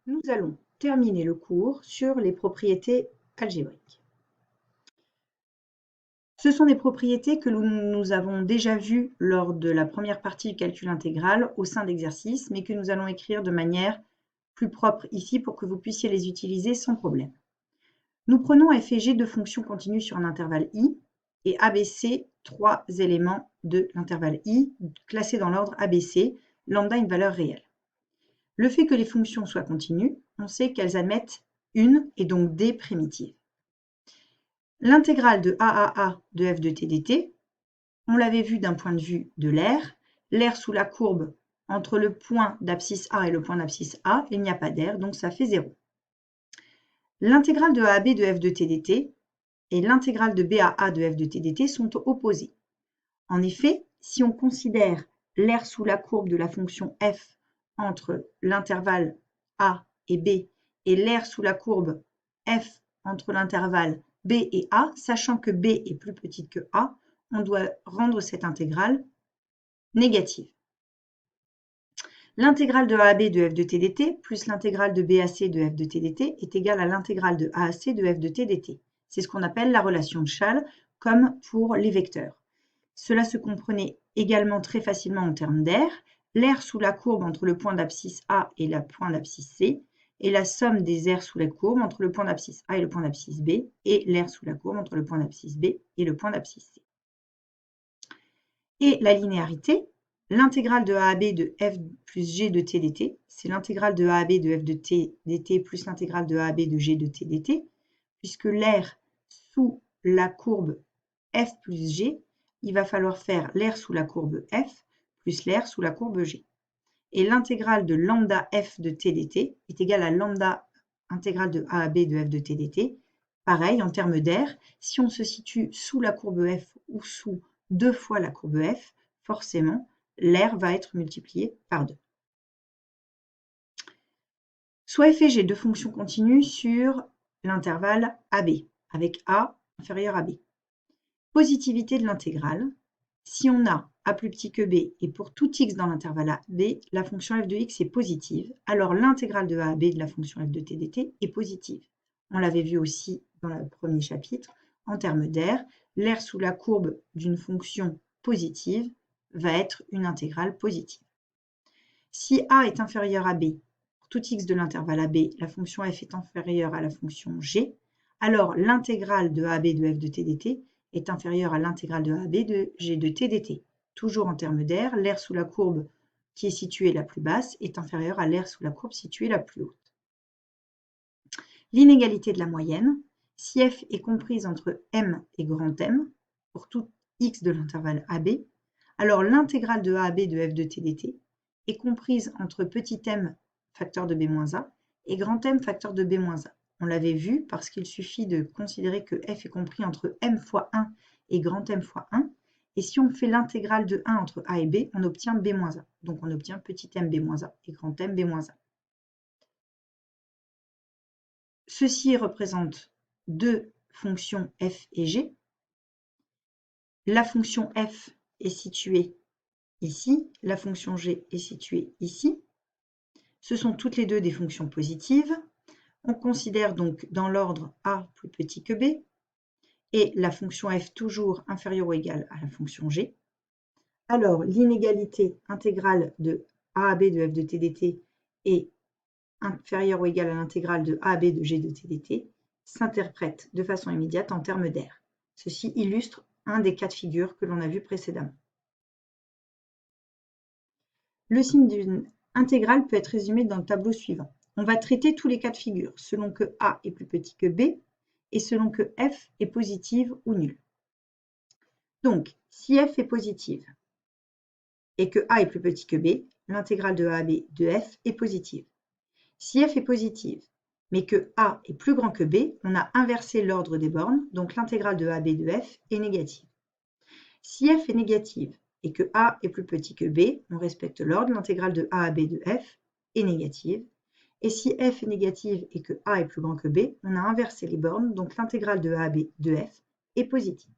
Nous allons terminer le cours sur les propriétés algébriques. Ce sont des propriétés que nous avons déjà vues lors de la première partie du calcul intégral au sein d'exercices, mais que nous allons écrire de manière plus propre ici pour que vous puissiez les utiliser sans problème. Nous prenons f et g deux fonctions continues sur un intervalle i et ABC trois éléments de l'intervalle i classés dans l'ordre ABC, lambda une valeur réelle. Le fait que les fonctions soient continues, on sait qu'elles admettent une et donc des primitives. L'intégrale de AAA de f de t dt, on l'avait vu d'un point de vue de l'air sous la courbe entre le point d'abscisse A et le point d'abscisse A, il n'y a pas d'air, donc ça fait 0. L'intégrale de AAB de f de t dt et l'intégrale de BAA de f de t dt sont opposées. En effet, si on considère l'air sous la courbe de la fonction f entre l'intervalle A et B et l'air sous la courbe f entre l'intervalle B et A, sachant que B est plus petite que A, on doit rendre cette intégrale négative. L'intégrale de AAB de f de t dt plus l'intégrale de BAC de f de t dt est égale à l'intégrale de AAC de f de t dt. C'est ce qu'on appelle la relation de Schall, comme pour les vecteurs. Cela se comprenait également très facilement en termes d'air. L'air sous la courbe entre le point d'abscisse A et le point d'abscisse C est la somme des airs sous la courbe entre le point d'abscisse A et le point d'abscisse B et l'air sous la courbe entre le point d'abscisse B et le point d'abscisse C. Et la linéarité, l'intégrale de AAB de f plus g de t dt, c'est l'intégrale de AAB de f de t dt plus l'intégrale de AAB de g de t dt, puisque l'air sous la courbe f plus g, il va falloir faire l'air sous la courbe f plus l'air sous la courbe g. Et l'intégrale de lambda f de t dt est égale à lambda intégrale de AAB de f de t dt. Pareil, en termes d'air, si on se situe sous la courbe f ou sous 2 fois la courbe f, forcément, l'air va être multiplié par 2. Soit f et g deux fonctions continues sur l'intervalle AB, avec A inférieur à B. Positivité de l'intégrale. Si on a a plus petit que b et pour tout x dans l'intervalle AB, la fonction f de x est positive, alors l'intégrale de a à b de la fonction f de t dt est positive. On l'avait vu aussi dans le premier chapitre. En termes d'air, l'air sous la courbe d'une fonction positive va être une intégrale positive. Si a est inférieur à b, pour tout x de l'intervalle AB, la fonction f est inférieure à la fonction g, alors l'intégrale de AB de f de t dt est inférieure à l'intégrale de AB de g de t dt. Toujours en termes d'air, l'air sous la courbe qui est située la plus basse est inférieure à l'air sous la courbe située la plus haute. L'inégalité de la moyenne, si f est comprise entre m et grand M, pour tout x de l'intervalle AB, alors l'intégrale de AAB de f de t dt est comprise entre petit m facteur de b-a et grand M facteur de b-a. On l'avait vu parce qu'il suffit de considérer que f est compris entre m fois 1 et grand M fois 1. Et si on fait l'intégrale de 1 entre a et b, on obtient b-a. Donc on obtient petit m b-a et grand M b-a. Ceci représente deux fonctions f et g. La fonction f est située ici, la fonction g est située ici. Ce sont toutes les deux des fonctions positives. On considère donc dans l'ordre a plus petit que b et la fonction f toujours inférieure ou égale à la fonction g. Alors l'inégalité intégrale de a à b de f de t dt est inférieure ou égale à l'intégrale de a à b de g de t dt s'interprète de façon immédiate en termes d'air. Ceci illustre un des cas de figure que l'on a vu précédemment. Le signe d'une intégrale peut être résumé dans le tableau suivant. On va traiter tous les cas de figure, selon que a est plus petit que b et selon que f est positive ou nulle. Donc, si f est positive et que a est plus petit que b, l'intégrale de a à b de f est positive. Si f est positive, mais que a est plus grand que b, on a inversé l'ordre des bornes, donc l'intégrale de a à b de f est négative. Si f est négative et que a est plus petit que b, on respecte l'ordre, l'intégrale de a à b de f est négative. Et si f est négative et que a est plus grand que b, on a inversé les bornes, donc l'intégrale de a à b de f est positive.